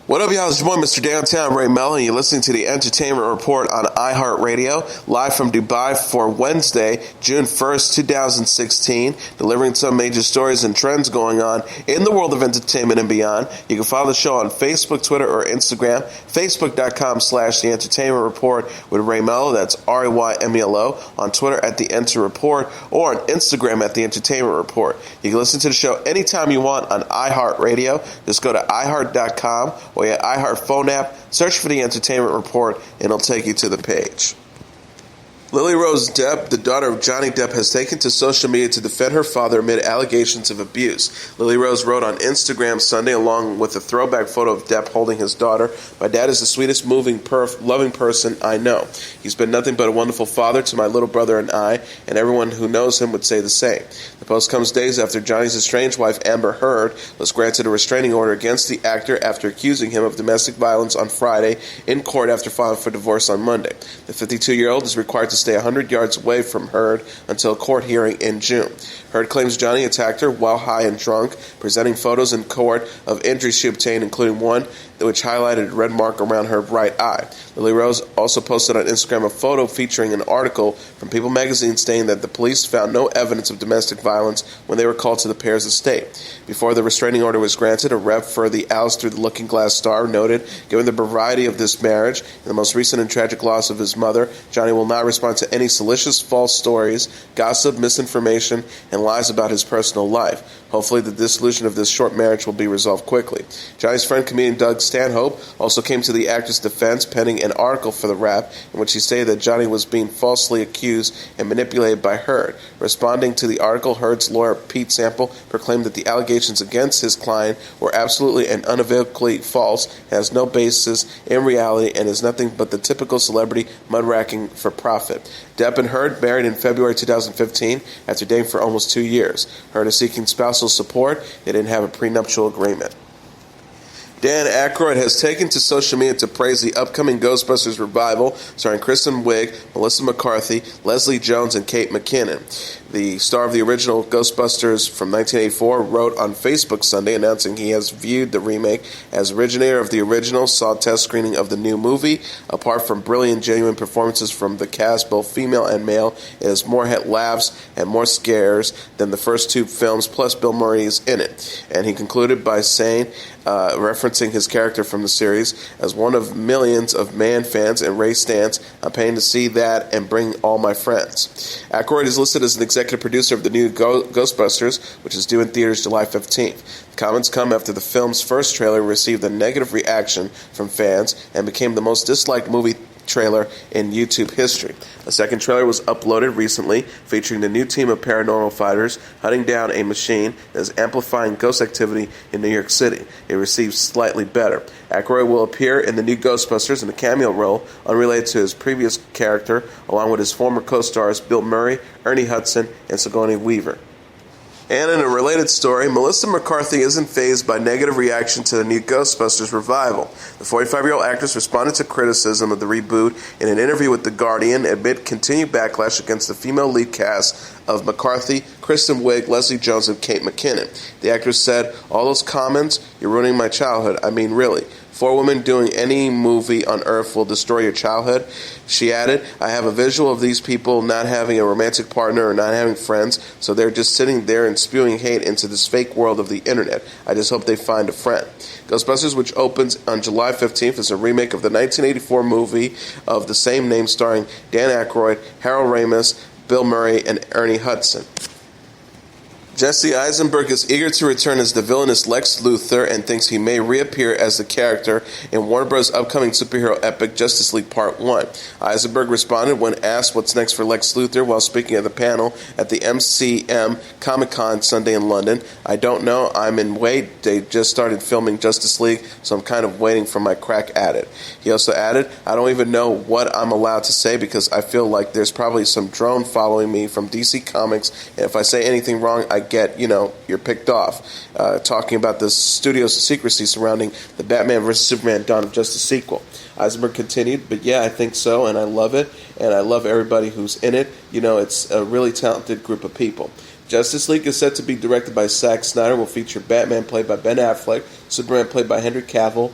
What up, y'all? It's your boy, Mr. Downtown Ray Melo, and you're listening to the Entertainment Report on iHeartRadio, live from Dubai for Wednesday, June 1st, 2016, delivering some major stories and trends going on in the world of entertainment and beyond. You can follow the show on Facebook, Twitter, or Instagram, facebook.com/The Entertainment Report with Ray Melo, that's RAYMELO, on Twitter at The Enter Report, or on Instagram at The Entertainment Report. You can listen to the show anytime you want on iHeartRadio. Just go to iHeart.com or your iHeart phone app, search for The Entertainment Report, and it'll take you to the page. Lily Rose Depp, the daughter of Johnny Depp, has taken to social media to defend her father amid allegations of abuse. Lily Rose wrote on Instagram Sunday, along with a throwback photo of Depp holding his daughter, "My dad is the sweetest, moving, loving person I know. He's been nothing but a wonderful father to my little brother and I, and everyone who knows him would say the same." The post comes days after Johnny's estranged wife, Amber Heard, was granted a restraining order against the actor after accusing him of domestic violence on Friday in court after filing for divorce on Monday. The 52-year-old is required to stay 100 yards away from Heard until a court hearing in June. Heard claims Johnny attacked her while high and drunk, presenting photos in court of injuries she obtained, including one which highlighted a red mark around her right eye. Lily Rose also posted on Instagram a photo featuring an article from People magazine stating that the police found no evidence of domestic violence when they were called to the pair's estate. Before the restraining order was granted, a rep for the Alice Through the Looking Glass star noted, given the variety of this marriage and the most recent and tragic loss of his mother, Johnny will not respond to any salacious false stories, gossip, misinformation, and lies about his personal life. Hopefully the dissolution of this short marriage will be resolved quickly. Johnny's friend, comedian Doug Stanhope, also came to the actor's defense, penning an article for the Wrap in which he stated that Johnny was being falsely accused and manipulated by Heard. Responding to the article, Heard's lawyer, Pete Sample, proclaimed that the allegations against his client were absolutely and unequivocally false, has no basis in reality, and is nothing but the typical celebrity mud-racking for profit. Depp and Heard married in February 2015 after dating for almost 2 years. Heard is seeking spousal support. They didn't have a prenuptial agreement. Dan Aykroyd has taken to social media to praise the upcoming Ghostbusters revival starring Kristen Wiig, Melissa McCarthy, Leslie Jones, and Kate McKinnon. The star of the original Ghostbusters from 1984 wrote on Facebook Sunday announcing he has viewed the remake as originator of the original, saw a test screening of the new movie. Apart from brilliant, genuine performances from the cast, both female and male, it has more laughs and more scares than the first two films, plus Bill Murray is in it. And he concluded by saying, referencing his character from the series, as one of millions of Man fans and Ray stans, I'm paying to see that and bring all my friends. Aykroyd is listed as an executive producer of the new Ghostbusters, which is due in theaters July 15th. The comments come after the film's first trailer received a negative reaction from fans and became the most disliked movie trailer in YouTube history. A second trailer was uploaded recently, featuring the new team of paranormal fighters hunting down a machine that is amplifying ghost activity in New York City. It received slightly better. Aykroyd will appear in the new Ghostbusters in a cameo role unrelated to his previous character, along with his former co-stars Bill Murray, Ernie Hudson, and Sigourney Weaver. And in a related story, Melissa McCarthy isn't fazed by negative reaction to the new Ghostbusters revival. The 45-year-old actress responded to criticism of the reboot in an interview with The Guardian amid continued backlash against the female lead cast of McCarthy, Kristen Wiig, Leslie Jones, and Kate McKinnon. The actress said, "All those comments, you're ruining my childhood. I mean, really. 4 women doing any movie on earth will destroy your childhood." She added, "I have a visual of these people not having a romantic partner or not having friends, so they're just sitting there and spewing hate into this fake world of the internet. I just hope they find a friend." Ghostbusters, which opens on July 15th, is a remake of the 1984 movie of the same name starring Dan Aykroyd, Harold Ramis, Bill Murray, and Ernie Hudson. Jesse Eisenberg is eager to return as the villainous Lex Luthor and thinks he may reappear as the character in Warner Bros.' upcoming superhero epic Justice League Part 1. Eisenberg responded when asked what's next for Lex Luthor while speaking at the panel at the MCM Comic-Con Sunday in London. "I don't know. I'm in wait. They just started filming Justice League, so I'm kind of waiting for my crack at it." He also added, "I don't even know what I'm allowed to say because I feel like there's probably some drone following me from DC Comics, and if I say anything wrong, I get, you're picked off." Talking about the studio's secrecy surrounding the Batman vs. Superman Dawn of Justice sequel. Eisenberg continued, "But yeah, I think so, and I love it, and I love everybody who's in it. It's a really talented group of people." Justice League is set to be directed by Zack Snyder, will feature Batman played by Ben Affleck, Superman played by Henry Cavill,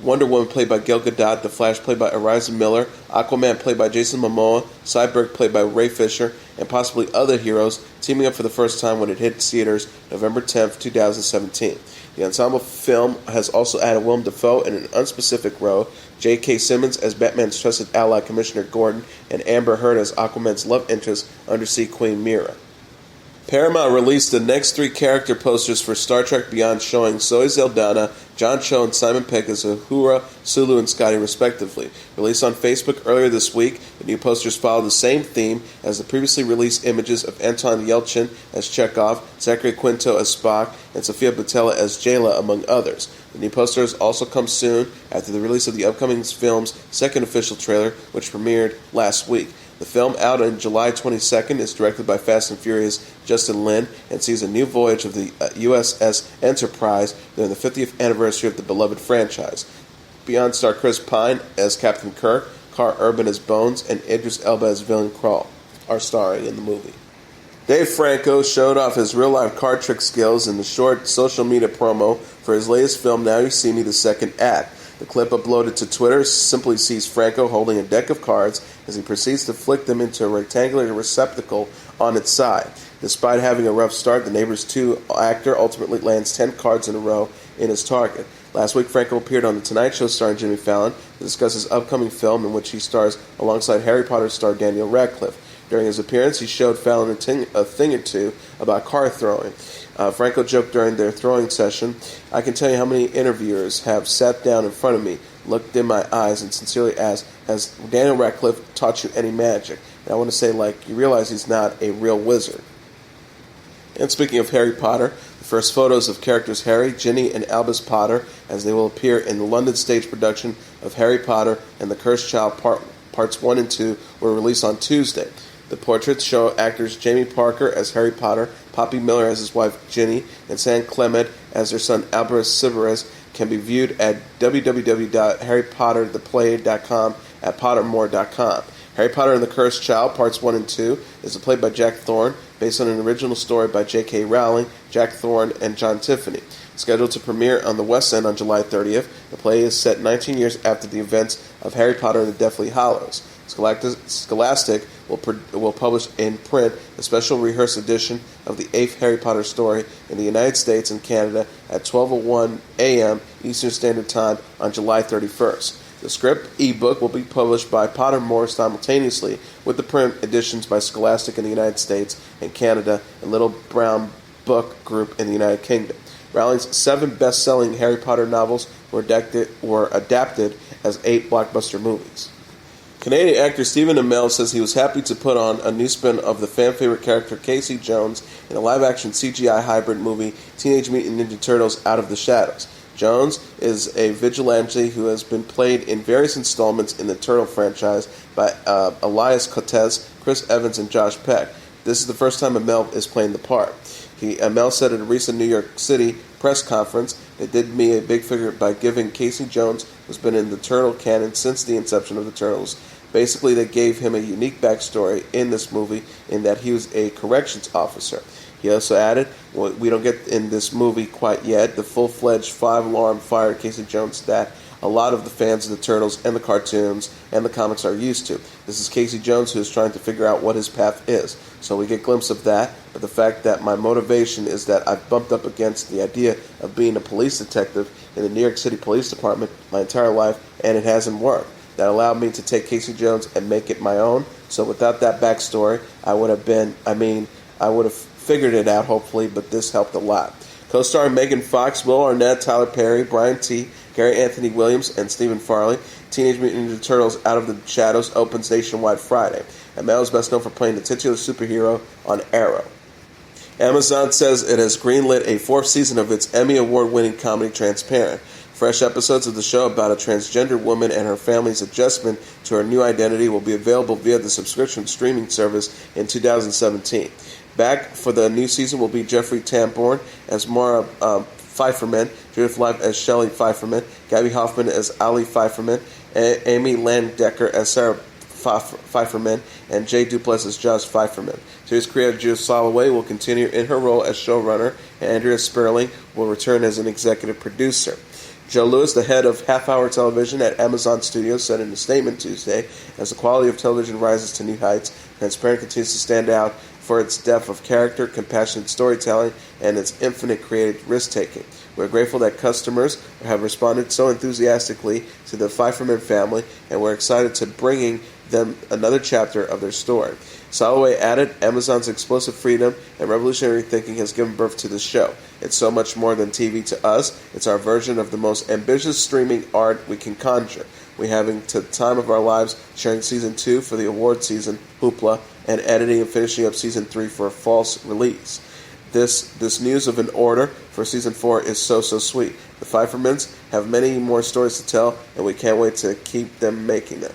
Wonder Woman played by Gal Gadot, The Flash played by Ariza Miller, Aquaman played by Jason Momoa, Cyborg played by Ray Fisher, and possibly other heroes teaming up for the first time when it hit theaters November 10th, 2017. The ensemble film has also added Willem Dafoe in an unspecific role, J.K. Simmons as Batman's trusted ally Commissioner Gordon, and Amber Heard as Aquaman's love interest, Undersea Queen Mira. Paramount released the next 3 character posters for Star Trek Beyond, showing Zoe Saldana, John Cho, and Simon Pegg as Uhura, Sulu, and Scotty, respectively. Released on Facebook earlier this week, the new posters follow the same theme as the previously released images of Anton Yelchin as Chekhov, Zachary Quinto as Spock, and Sofia Boutella as Jayla, among others. The new posters also come soon after the release of the upcoming film's second official trailer, which premiered last week. The film, out on July 22nd, is directed by Fast and Furious Justin Lin and sees a new voyage of the USS Enterprise during the 50th anniversary of the beloved franchise. Beyond star Chris Pine as Captain Kirk, Carl Urban as Bones, and Idris Elba as Villain Krall are starring in the movie. Dave Franco showed off his real-life card trick skills in the short social media promo for his latest film, Now You See Me, the second act. The clip uploaded to Twitter simply sees Franco holding a deck of cards as he proceeds to flick them into a rectangular receptacle on its side. Despite having a rough start, the Neighbors 2 actor ultimately lands 10 cards in a row in his target. Last week, Franco appeared on The Tonight Show starring Jimmy Fallon to discuss his upcoming film in which he stars alongside Harry Potter star Daniel Radcliffe. During his appearance, he showed Fallon a thing or two about card throwing. Franco joked during their throwing session, "I can tell you how many interviewers have sat down in front of me, looked in my eyes, and sincerely asked, has Daniel Radcliffe taught you any magic?" And I want to say, you realize he's not a real wizard. And speaking of Harry Potter, the first photos of characters Harry, Ginny, and Albus Potter, as they will appear in the London stage production of Harry Potter and the Cursed Child Parts 1 and 2, were released on Tuesday. The portraits show actors Jamie Parker as Harry Potter, Poppy Miller as his wife Ginny, and San Clement as their son Albus Severus can be viewed at www.harrypottertheplay.com at pottermore.com. Harry Potter and the Cursed Child, Parts 1 and 2, is a play by Jack Thorne, based on an original story by J.K. Rowling, Jack Thorne, and John Tiffany. Scheduled to premiere on the West End on July 30th, the play is set 19 years after the events of Harry Potter and the Deathly Hallows. Scholastic will publish in print a special rehearsed edition of the 8th Harry Potter story in the United States and Canada at 12:01 a.m. Eastern Standard Time on July 31st. The script ebook will be published by Pottermore simultaneously with the print editions by Scholastic in the United States and Canada and Little Brown Book Group in the United Kingdom. Rowling's 7 best-selling Harry Potter novels were adapted as 8 blockbuster movies. Canadian actor Stephen Amell says he was happy to put on a new spin of the fan-favorite character Casey Jones in a live-action CGI hybrid movie, Teenage Mutant Ninja Turtles Out of the Shadows. Jones is a vigilante who has been played in various installments in the Turtle franchise by Elias Cortez, Chris Evans, and Josh Peck. This is the first time Amell is playing the part. Amell said at a recent New York City press conference, "They did me a big favor by giving Casey Jones, who's been in the Turtle canon since the inception of the Turtles. Basically, they gave him a unique backstory in this movie in that he was a corrections officer." He also added, "We don't get in this movie quite yet, the full-fledged 5-alarm fire Casey Jones that a lot of the fans of the Turtles and the cartoons and the comics are used to. This is Casey Jones who is trying to figure out what his path is. So we get a glimpse of that, but the fact that my motivation is that I've bumped up against the idea of being a police detective in the New York City Police Department my entire life, and it hasn't worked. That allowed me to take Casey Jones and make it my own. So without that backstory, I would have figured it out, hopefully, but this helped a lot." Co-starring Megan Fox, Will Arnett, Tyler Perry, Brian T., Gary Anthony Williams, and Stephen Farley, Teenage Mutant Ninja Turtles Out of the Shadows opens nationwide Friday. Amell is best known for playing the titular superhero on Arrow. Amazon says it has greenlit a 4th season of its Emmy Award-winning comedy Transparent. Fresh episodes of the show about a transgender woman and her family's adjustment to her new identity will be available via the subscription streaming service in 2017. Back for the new season will be Jeffrey Tambor as Maura Pfeifferman, Judith Life as Shelley Pfeifferman, Gabby Hoffman as Ali Pfeifferman, Amy Landecker as Sarah Pfeifferman, and Jay Duplass as Josh Pfeifferman. Series creator Judith Soloway will continue in her role as showrunner, and Andrea Sperling will return as an executive producer. Joe Lewis, the head of half-hour television at Amazon Studios, said in a statement Tuesday, as the quality of television rises to new heights, Transparent continues to stand out for its depth of character, compassionate storytelling, and its infinite creative risk-taking. We're grateful that customers have responded so enthusiastically to the Pfeifferman family, and we're excited to bringing them another chapter of their story. Soloway added, Amazon's explosive freedom and revolutionary thinking has given birth to the show. It's so much more than TV to us. It's our version of the most ambitious streaming art we can conjure. We're having the time of our lives sharing Season 2 for the award season, Hoopla, and editing and finishing up Season 3 for a false release. This news of an order for Season 4 is so sweet. The Pfeiffermans have many more stories to tell, and we can't wait to keep them making them.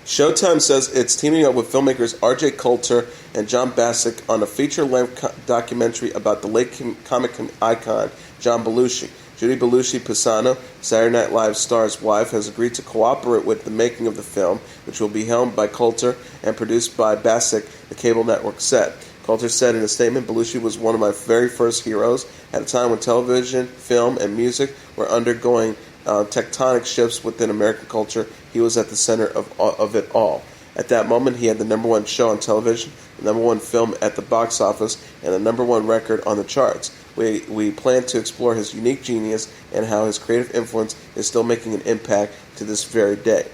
Showtime says it's teaming up with filmmakers R.J. Coulter and John Bassett on a feature-length documentary about the late comic icon John Belushi. Judy Belushi Pisano, Saturday Night Live star's wife, has agreed to cooperate with the making of the film, which will be helmed by Coulter and produced by Bassett, the cable network said. Coulter said in a statement, Belushi was one of my very first heroes at a time when television, film, and music were undergoing tectonic shifts within American culture. He was at the center of it all. At that moment, he had the number one show on television, the number one film at the box office, and the number one record on the charts. We plan to explore his unique genius and how his creative influence is still making an impact to this very day.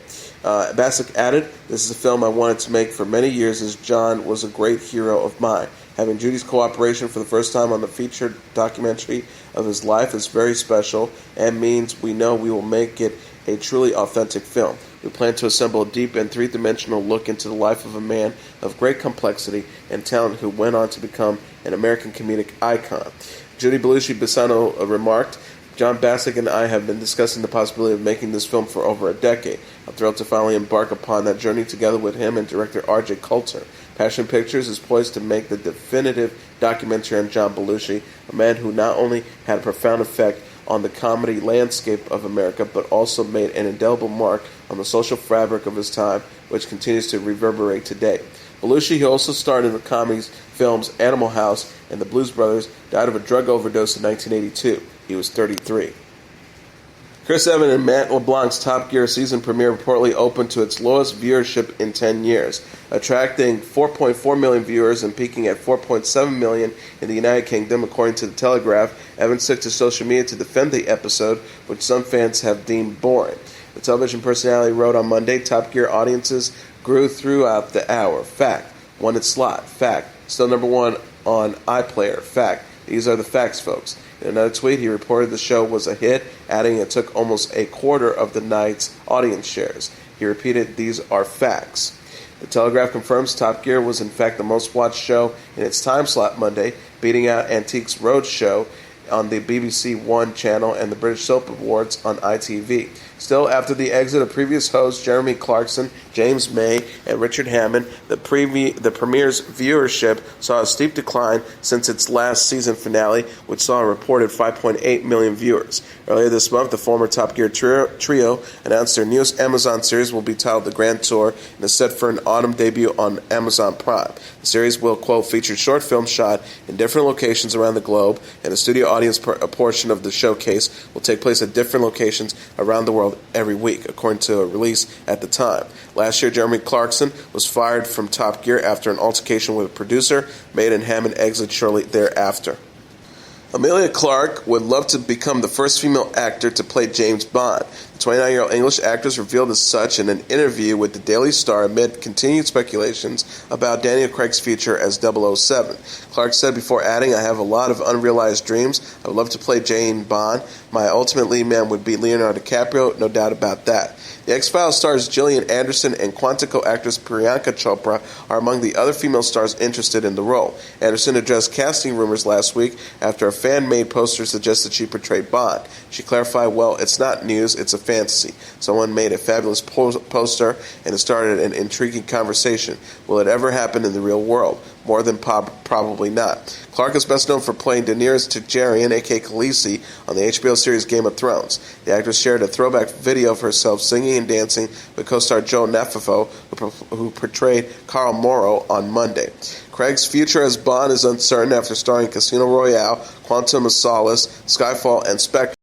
Bassett added, this is a film I wanted to make for many years as John was a great hero of mine. Having Judy's cooperation for the first time on the featured documentary of his life is very special and means we know we will make it a truly authentic film. We plan to assemble a deep and three-dimensional look into the life of a man of great complexity and talent who went on to become an American comedic icon. Judy Belushi Pisano remarked, John Bassett and I have been discussing the possibility of making this film for over a decade. I'm thrilled to finally embark upon that journey together with him and director R.J. Coulter. Passion Pictures is poised to make the definitive documentary on John Belushi, a man who not only had a profound effect on the comedy landscape of America, but also made an indelible mark on the social fabric of his time, which continues to reverberate today. Belushi, who also starred in the comedy films Animal House and The Blues Brothers, died of a drug overdose in 1982. He was 33. Chris Evans and Matt LeBlanc's Top Gear season premiere reportedly opened to its lowest viewership in 10 years, attracting 4.4 million viewers and peaking at 4.7 million in the United Kingdom, according to The Telegraph. Evans took to social media to defend the episode, which some fans have deemed boring. The television personality wrote on Monday, Top Gear audiences grew throughout the hour. Fact. Won its slot. Fact. Still number one on iPlayer. Fact. These are the facts, folks. In another tweet, he reported the show was a hit, adding it took almost a quarter of the night's audience shares. He repeated, these are facts. The Telegraph confirms Top Gear was in fact the most watched show in its time slot Monday, beating out Antiques Roadshow on the BBC One channel and the British Soap Awards on ITV. Still, after the exit of previous hosts Jeremy Clarkson, James May, and Richard Hammond, the premiere's viewership saw a steep decline since its last season finale, which saw a reported 5.8 million viewers. Earlier this month, the former Top Gear trio announced their newest Amazon series will be titled The Grand Tour and is set for an autumn debut on Amazon Prime. The series will, quote, feature short films shot in different locations around the globe, and the studio audience portion of the showcase will take place at different locations around the world every week, according to a release at the time. Last year, Jeremy Clarkson was fired from Top Gear after an altercation with a producer. May and Hammond exit shortly thereafter. Emilia Clarke would love to become the first female actor to play James Bond. The 29-year-old English actress revealed as such in an interview with the Daily Star amid continued speculations about Daniel Craig's future as 007. Clarke said before adding, I have a lot of unrealized dreams. I would love to play James Bond. My ultimate lead man would be Leonardo DiCaprio, no doubt about that. The X-Files stars Gillian Anderson and Quantico actress Priyanka Chopra are among the other female stars interested in the role. Anderson addressed casting rumors last week after a fan-made poster suggested she portray Bond. She clarified, well, it's not news, it's a fantasy. Someone made a fabulous poster and it started an intriguing conversation. Will it ever happen in the real world? More than probably not. Clarke is best known for playing Daenerys Targaryen, a.k.a. Khaleesi, on the HBO series Game of Thrones. The actress shared a throwback video of herself singing and dancing with co-star Joe Nafafo, who portrayed Carl Morrow on Monday. Craig's future as Bond is uncertain after starring Casino Royale, Quantum of Solace, Skyfall, and Spectre.